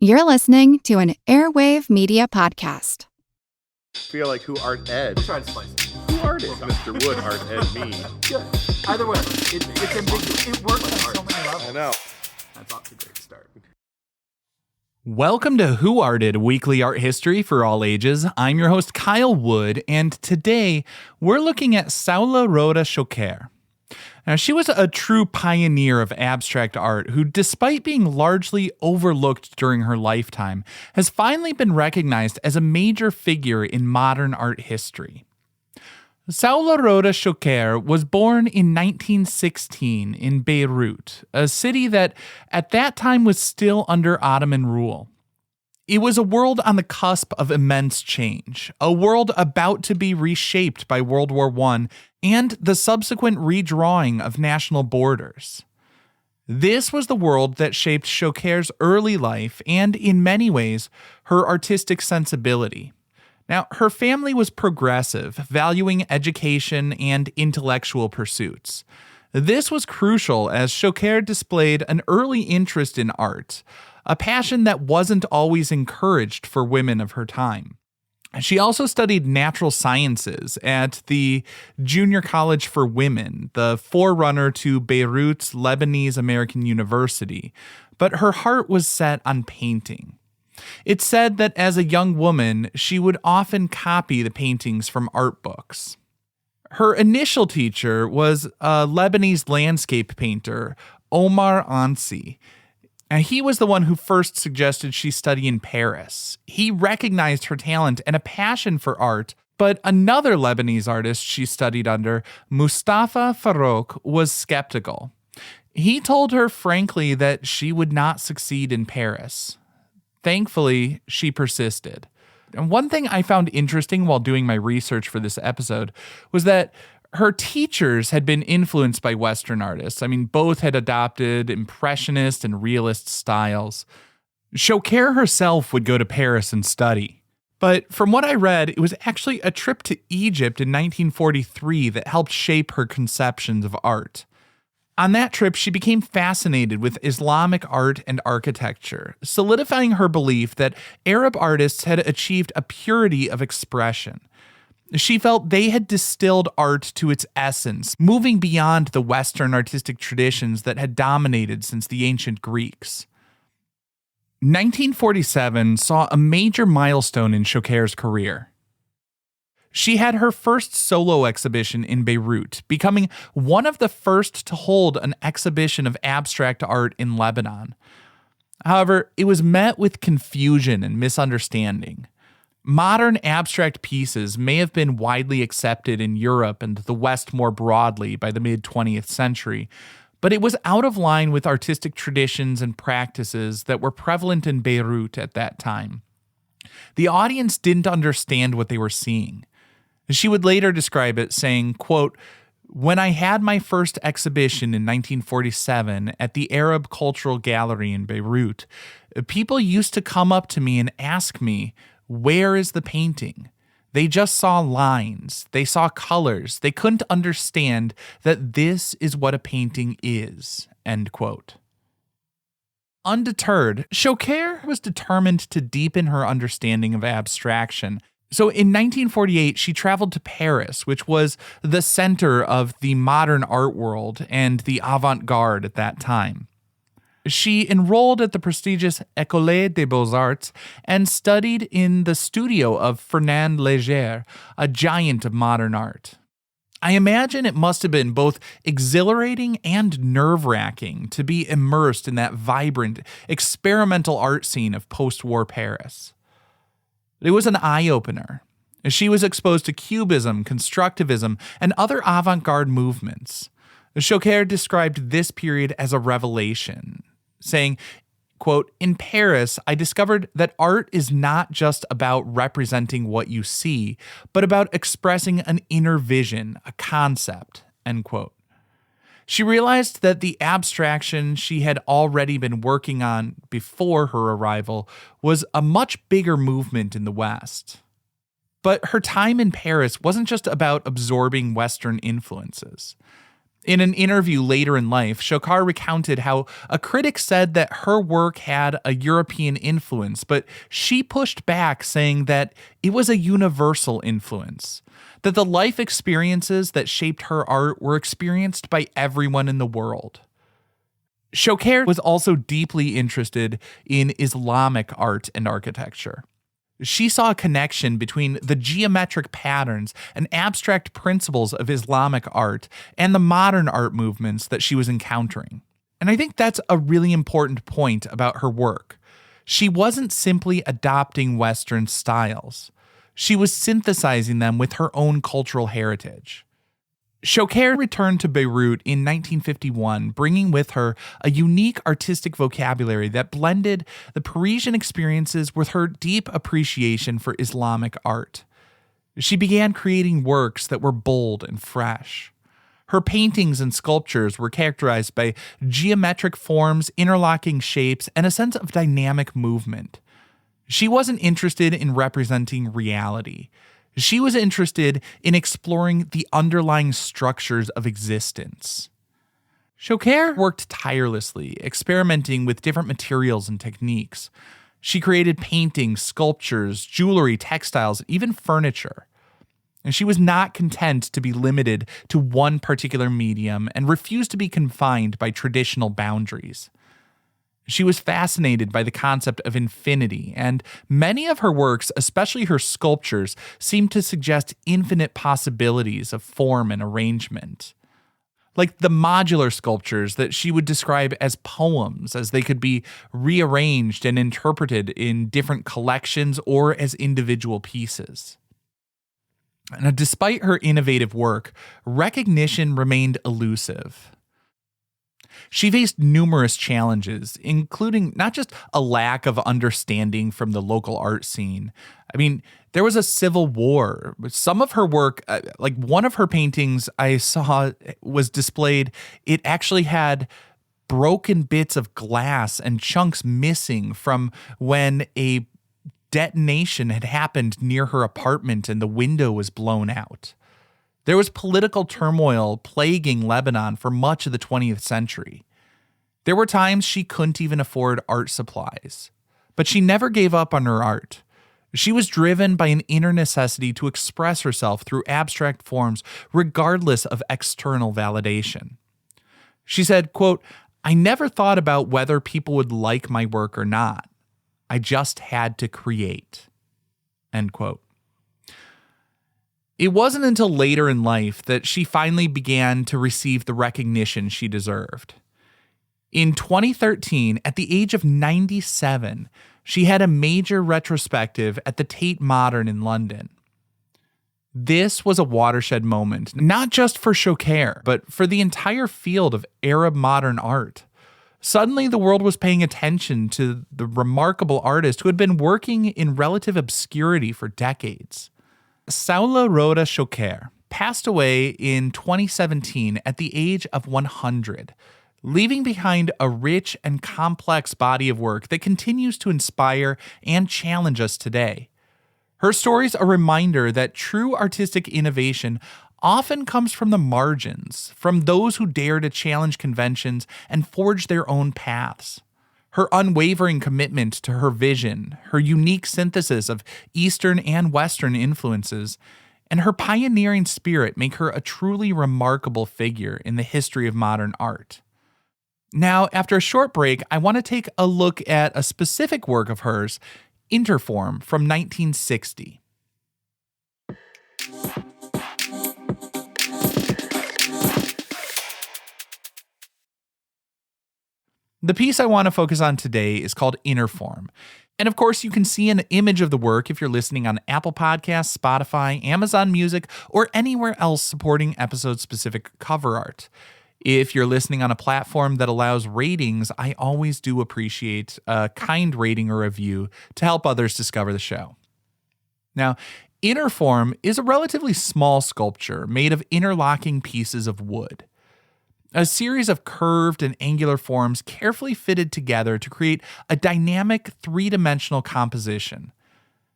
You're listening to an Airwave Media Podcast. Feel like who art ed? Try to slice it. Who art ed? Mr. Wood art ed me. Good. Either way, it's ambiguous. It works on so many levels. I know. That's off to a great start. Welcome to Who Arted, weekly art history for all ages. I'm your host, Kyle Wood, and today we're looking at Saloua Raouda Choucair. Now, she was a true pioneer of abstract art who, despite being largely overlooked during her lifetime, has finally been recognized as a major figure in modern art history. Saloua Raouda Choucair was born in 1916 in Beirut, a city that at that time was still under Ottoman rule. It was a world on the cusp of immense change, a world about to be reshaped by World War I and the subsequent redrawing of national borders. This was the world that shaped Choucair's early life and, in many ways, her artistic sensibility. Now, her family was progressive, valuing education and intellectual pursuits. This was crucial as Choucair displayed an early interest in art, a passion that wasn't always encouraged for women of her time. She also studied natural sciences at the Junior College for Women, the forerunner to Beirut's Lebanese American University, but her heart was set on painting. It's said that as a young woman, she would often copy the paintings from art books. Her initial teacher was a Lebanese landscape painter, Omar Ansi. And he was the one who first suggested she study in Paris. He recognized her talent and a passion for art, but another Lebanese artist she studied under, Mustafa Farouk, was skeptical. He told her frankly that she would not succeed in Paris. Thankfully, she persisted. And one thing I found interesting while doing my research for this episode was that her teachers had been influenced by Western artists. I mean, both had adopted Impressionist and Realist styles. Choucair herself would go to Paris and study. But from what I read, it was actually a trip to Egypt in 1943 that helped shape her conceptions of art. On that trip, she became fascinated with Islamic art and architecture, solidifying her belief that Arab artists had achieved a purity of expression. She felt they had distilled art to its essence, moving beyond the Western artistic traditions that had dominated since the ancient Greeks. 1947 saw a major milestone in Choucair's career. She had her first solo exhibition in Beirut, becoming one of the first to hold an exhibition of abstract art in Lebanon. However, it was met with confusion and misunderstanding. Modern abstract pieces may have been widely accepted in Europe and the West more broadly by the mid-20th century, but it was out of line with artistic traditions and practices that were prevalent in Beirut at that time. The audience didn't understand what they were seeing. She would later describe it saying, quote, "When I had my first exhibition in 1947 at the Arab Cultural Gallery in Beirut, people used to come up to me and ask me, 'Where is the painting?' They just saw lines, they saw colors, they couldn't understand that this is what a painting is," end quote. Undeterred, Choucair was determined to deepen her understanding of abstraction. So in 1948, she traveled to Paris, which was the center of the modern art world and the avant-garde at that time. She enrolled at the prestigious École des Beaux-Arts and studied in the studio of Fernand Léger, a giant of modern art. I imagine it must have been both exhilarating and nerve-wracking to be immersed in that vibrant, experimental art scene of post-war Paris. It was an eye-opener. She was exposed to Cubism, Constructivism, and other avant-garde movements. Choucair described this period as a revelation, saying, quote, "In Paris, I discovered that art is not just about representing what you see, but about expressing an inner vision, a concept," end quote. She realized that the abstraction she had already been working on before her arrival was a much bigger movement in the West. But her time in Paris wasn't just about absorbing Western influences. In an interview later in life, Choucair recounted how a critic said that her work had a European influence, but she pushed back, saying that it was a universal influence, that the life experiences that shaped her art were experienced by everyone in the world. Choucair was also deeply interested in Islamic art and architecture. She saw a connection between the geometric patterns and abstract principles of Islamic art and the modern art movements that she was encountering. And I think that's a really important point about her work. She wasn't simply adopting Western styles. She was synthesizing them with her own cultural heritage. Choucair returned to Beirut in 1951, bringing with her a unique artistic vocabulary that blended the Parisian experiences with her deep appreciation for Islamic art. She began creating works that were bold and fresh. Her paintings and sculptures were characterized by geometric forms, interlocking shapes, and a sense of dynamic movement. She wasn't interested in representing reality. She was interested in exploring the underlying structures of existence. Choucair worked tirelessly, experimenting with different materials and techniques. She created paintings, sculptures, jewelry, textiles, even furniture. And she was not content to be limited to one particular medium and refused to be confined by traditional boundaries. She was fascinated by the concept of infinity, and many of her works, especially her sculptures, seem to suggest infinite possibilities of form and arrangement. Like the modular sculptures that she would describe as poems, as they could be rearranged and interpreted in different collections or as individual pieces. Now, despite her innovative work, recognition remained elusive. She faced numerous challenges, including not just a lack of understanding from the local art scene. I mean, there was a civil war. Some of her work, like one of her paintings I saw was displayed, it actually had broken bits of glass and chunks missing from when a detonation had happened near her apartment and the window was blown out. There was political turmoil plaguing Lebanon for much of the 20th century. There were times she couldn't even afford art supplies, but she never gave up on her art. She was driven by an inner necessity to express herself through abstract forms, regardless of external validation. She said, quote, "I never thought about whether people would like my work or not. I just had to create." End quote. It wasn't until later in life that she finally began to receive the recognition she deserved. In 2013, at the age of 97, she had a major retrospective at the Tate Modern in London. This was a watershed moment, not just for Choucair, but for the entire field of Arab modern art. Suddenly, the world was paying attention to the remarkable artist who had been working in relative obscurity for decades. Saloua Raouda Choucair passed away in 2017 at the age of 100, leaving behind a rich and complex body of work that continues to inspire and challenge us today. Her story is a reminder that true artistic innovation often comes from the margins, from those who dare to challenge conventions and forge their own paths. Her unwavering commitment to her vision, her unique synthesis of Eastern and Western influences, and her pioneering spirit make her a truly remarkable figure in the history of modern art. Now, after a short break, I want to take a look at a specific work of hers, Interform, from 1960. The piece I want to focus on today is called Interform. And of course, you can see an image of the work if you're listening on Apple Podcasts, Spotify, Amazon Music, or anywhere else supporting episode-specific cover art. If you're listening on a platform that allows ratings, I always do appreciate a kind rating or review to help others discover the show. Now, Interform is a relatively small sculpture made of interlocking pieces of wood. A series of curved and angular forms carefully fitted together to create a dynamic three-dimensional composition.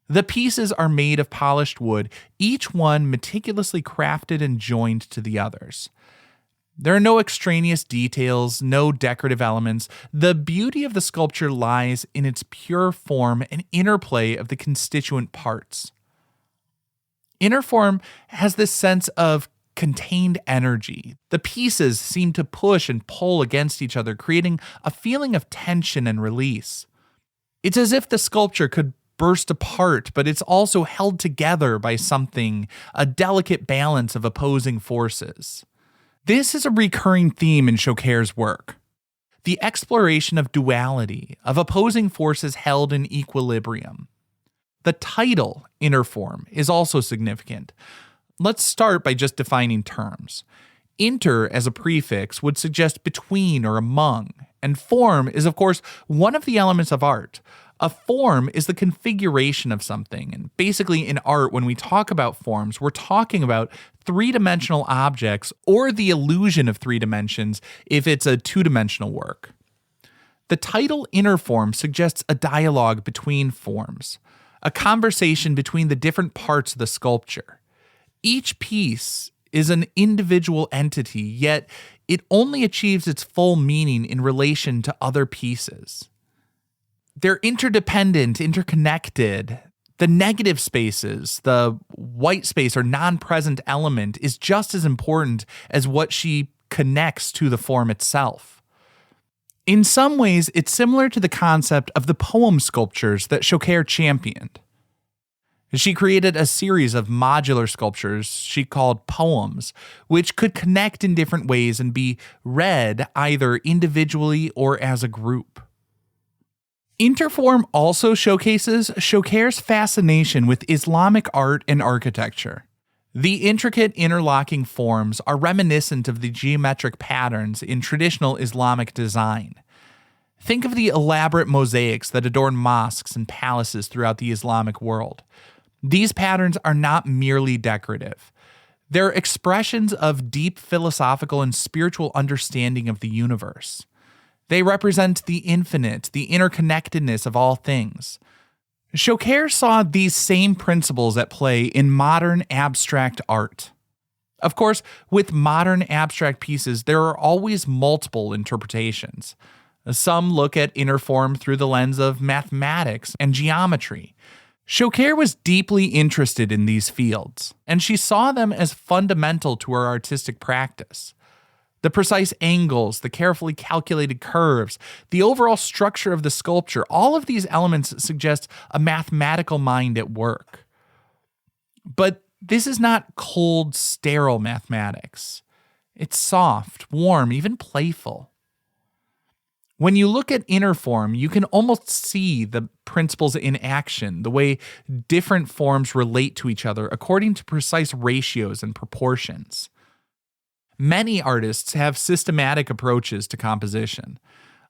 The pieces are made of polished wood, each one meticulously crafted and joined to the others. There are no extraneous details, no decorative elements. The beauty of the sculpture lies in its pure form and interplay of the constituent parts. Interform has this sense of contained energy. The pieces seem to push and pull against each other, creating a feeling of tension and release. It's as if the sculpture could burst apart, but it's also held together by something, a delicate balance of opposing forces. This is a recurring theme in Choucair's work. The exploration of duality, of opposing forces held in equilibrium. The title, Interform, is also significant. Let's start by just defining terms. Inter as a prefix would suggest between or among, and form is, of course, one of the elements of art. A form is the configuration of something, and basically in art, when we talk about forms, we're talking about three-dimensional objects or the illusion of three dimensions if it's a two-dimensional work. The title Interform suggests a dialogue between forms, a conversation between the different parts of the sculpture. Each piece is an individual entity, yet it only achieves its full meaning in relation to other pieces. They're interdependent, interconnected. The negative spaces, the white space or non-present element, is just as important as what she connects to the form itself. In some ways, it's similar to the concept of the poem sculptures that Choucair championed. She created a series of modular sculptures she called poems, which could connect in different ways and be read either individually or as a group. Interform also showcases Choucair's fascination with Islamic art and architecture. The intricate interlocking forms are reminiscent of the geometric patterns in traditional Islamic design. Think of the elaborate mosaics that adorn mosques and palaces throughout the Islamic world. These patterns are not merely decorative. They're expressions of deep philosophical and spiritual understanding of the universe. They represent the infinite, the interconnectedness of all things. Choucair saw these same principles at play in modern abstract art. Of course, with modern abstract pieces, there are always multiple interpretations. Some look at Interform through the lens of mathematics and geometry. Choucair was deeply interested in these fields, and she saw them as fundamental to her artistic practice. The precise angles, the carefully calculated curves, the overall structure of the sculpture, all of these elements suggest a mathematical mind at work. But this is not cold, sterile mathematics. It's soft, warm, even playful. When you look at Interform, you can almost see the principles in action, the way different forms relate to each other according to precise ratios and proportions. Many artists have systematic approaches to composition.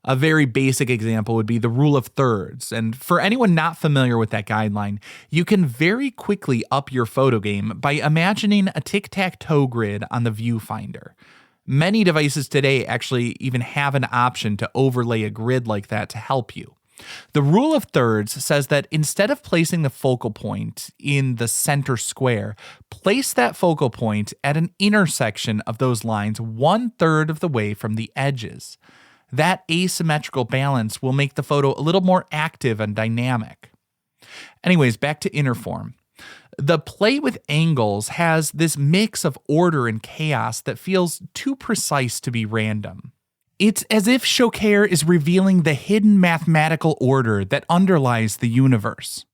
A very basic example would be the rule of thirds, and for anyone not familiar with that guideline, you can very quickly up your photo game by imagining a tic-tac-toe grid on the viewfinder. Many devices today actually even have an option to overlay a grid like that to help you. The rule of thirds says that instead of placing the focal point in the center square, place that focal point at an intersection of those lines 1/3 of the way from the edges. That asymmetrical balance will make the photo a little more active and dynamic. Anyways, back to Interform. The play with angles has this mix of order and chaos that feels too precise to be random. It's as if Choucair is revealing the hidden mathematical order that underlies the universe.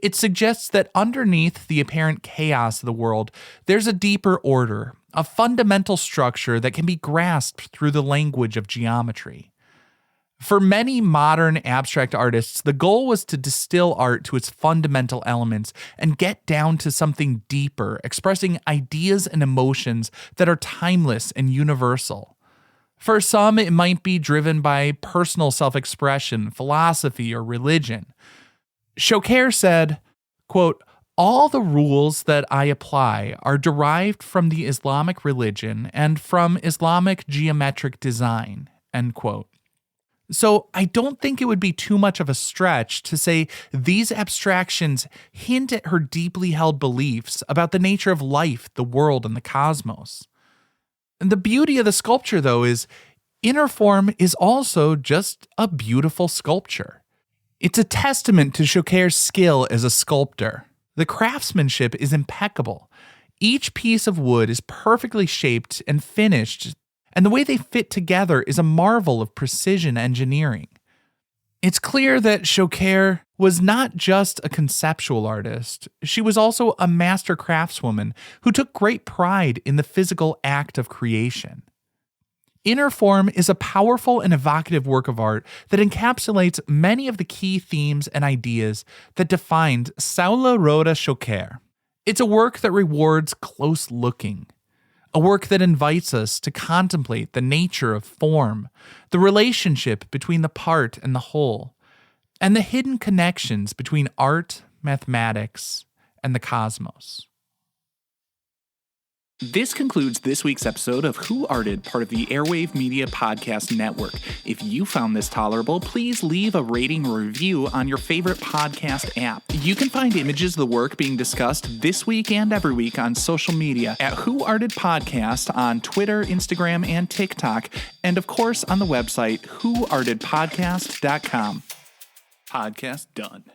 It suggests that underneath the apparent chaos of the world, there's a deeper order, a fundamental structure that can be grasped through the language of geometry. For many modern abstract artists, the goal was to distill art to its fundamental elements and get down to something deeper, expressing ideas and emotions that are timeless and universal. For some, it might be driven by personal self-expression, philosophy, or religion. Choucair said, quote, "All the rules that I apply are derived from the Islamic religion and from Islamic geometric design," end quote. So I don't think it would be too much of a stretch to say these abstractions hint at her deeply held beliefs about the nature of life, the world, and the cosmos. And the beauty of the sculpture, though, is Interform is also just a beautiful sculpture. It's a testament to Choucair's skill as a sculptor. The craftsmanship is impeccable. Each piece of wood is perfectly shaped and finished, and the way they fit together is a marvel of precision engineering. It's clear that Choucair was not just a conceptual artist, she was also a master craftswoman who took great pride in the physical act of creation. Interform is a powerful and evocative work of art that encapsulates many of the key themes and ideas that defined Saloua Raouda Choucair. It's a work that rewards close looking, a work that invites us to contemplate the nature of form, the relationship between the part and the whole, and the hidden connections between art, mathematics, and the cosmos. This concludes this week's episode of Who Arted, part of the Airwave Media Podcast Network. If you found this tolerable, please leave a rating or review on your favorite podcast app. You can find images of the work being discussed this week and every week on social media at Who Arted Podcast on Twitter, Instagram, and TikTok, and of course on the website whoartedpodcast.com. Podcast done.